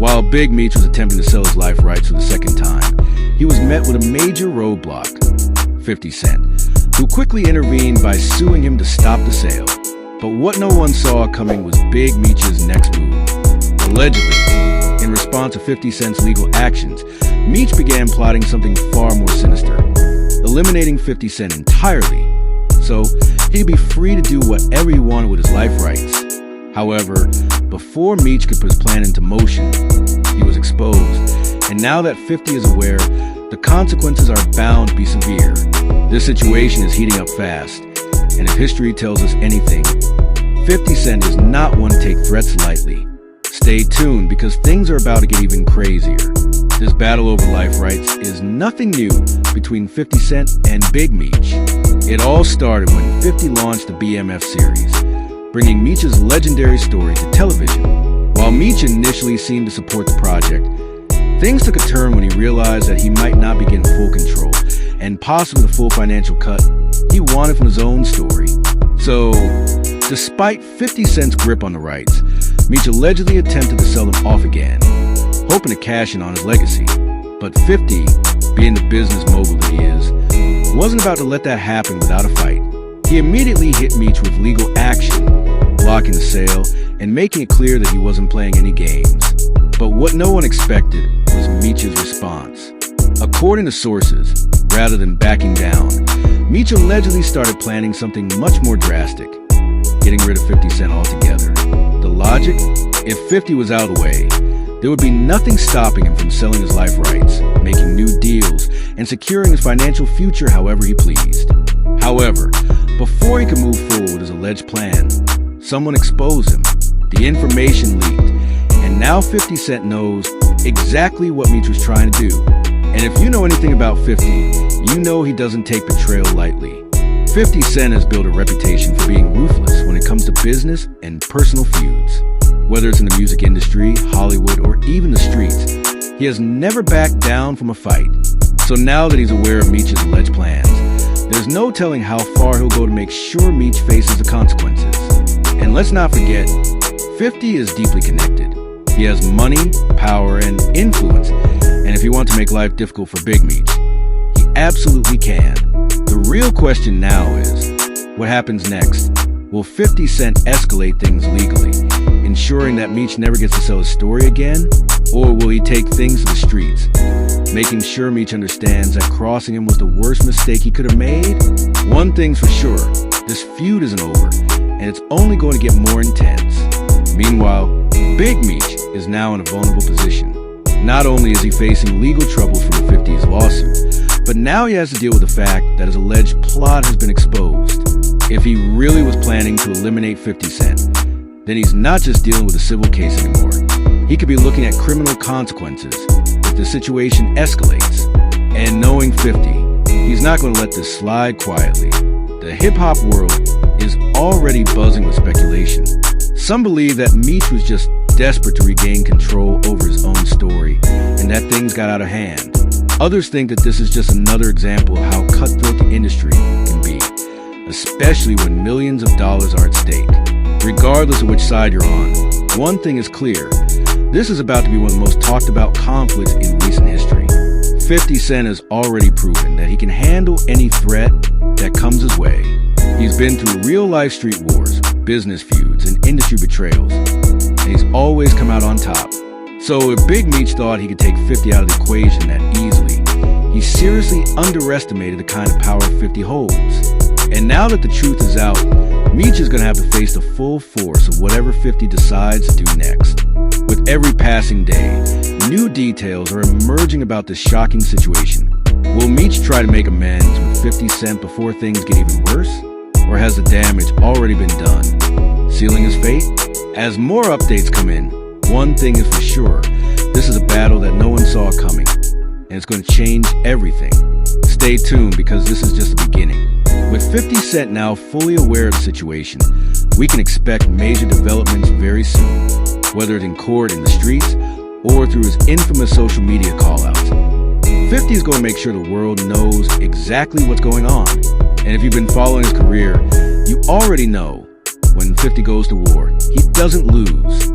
While Big Meech was attempting to sell his life rights for the second time, he was met with a major roadblock, 50 Cent, who quickly intervened by suing him to stop the sale. But what no one saw coming was Big Meech's next move. Allegedly, in response to 50 Cent's legal actions, Meech began plotting something far more sinister, eliminating 50 Cent entirely, so he could be free to do whatever he wanted with his life rights. However, before Meech could put his plan into motion, he was exposed, and now that 50 is aware, the consequences are bound to be severe. This situation is heating up fast, and if history tells us anything, 50 Cent is not one to take threats lightly. Stay tuned, because things are about to get even crazier. This battle over life rights is nothing new between 50 Cent and Big Meech. It all started when 50 launched the BMF series, bringing Meech's legendary story to television. While Meech initially seemed to support the project, things took a turn when he realized that he might not be getting full control, and possibly the full financial cut he wanted from his own story. So, despite 50 Cent's grip on the rights, Meech allegedly attempted to sell them off again, hoping to cash in on his legacy. But 50, being the business mogul that he is, wasn't about to let that happen without a fight. He immediately hit Meech with legal action, blocking the sale and making it clear that he wasn't playing any games. But what no one expected was Meech's response. According to sources, rather than backing down, Meech allegedly started planning something much more drastic, getting rid of 50 Cent altogether. The logic? If 50 was out of the way, there would be nothing stopping him from selling his life rights, making new deals, and securing his financial future however he pleased. However, before he could move forward with his alleged plan, someone exposed him. The information leaked, and now 50 Cent knows exactly what Meech was trying to do. And if you know anything about 50, you know he doesn't take betrayal lightly. 50 Cent has built a reputation for being ruthless when it comes to business and personal feuds. Whether it's in the music industry, Hollywood, or even the streets, he has never backed down from a fight. So now that he's aware of Meech's alleged plans, there's no telling how far he'll go to make sure Meech faces the consequences. And let's not forget, 50 is deeply connected. He has money, power, and influence, and if he wants to make life difficult for Big Meech, he absolutely can. The real question now is, what happens next? Will 50 Cent escalate things legally, ensuring that Meech never gets to sell his story again? Or will he take things to the streets, making sure Meech understands that crossing him was the worst mistake he could have made? One thing's for sure, this feud isn't over, and it's only going to get more intense. Meanwhile, Big Meech is now in a vulnerable position. Not only is he facing legal trouble from 50's lawsuit, but now he has to deal with the fact that his alleged plot has been exposed. If he really was planning to eliminate 50 Cent, then he's not just dealing with a civil case anymore. He could be looking at criminal consequences if the situation escalates. And knowing 50, he's not going to let this slide quietly. The hip-hop world is already buzzing with speculation. Some believe that Meech was just desperate to regain control over his own story, and that things got out of hand. Others think that this is just another example of how cutthroat the industry can be, especially when millions of dollars are at stake. Regardless of which side you're on, one thing is clear. This is about to be one of the most talked about conflicts in recent history. 50 Cent has already proven that he can handle any threat that comes his way. He's been through real-life street wars, business feuds, and industry betrayals, and he's always come out on top. So if Big Meech thought he could take 50 out of the equation that easily, he seriously underestimated the kind of power 50 holds. And now that the truth is out, Meech is going to have to face the full force of whatever 50 decides to do next. With every passing day, new details are emerging about this shocking situation. Will Meech try to make amends with 50 Cent before things get even worse? Or has the damage already been done, sealing his fate? As more updates come in, one thing is for sure, this is a battle that no one saw coming, and it's going to change everything. Stay tuned, because this is just the beginning. With 50 Cent now fully aware of the situation, we can expect major developments very soon, whether it's in court, in the streets, or through his infamous social media call-outs. 50 is going to make sure the world knows exactly what's going on. And if you've been following his career, you already know when 50 goes to war, he doesn't lose.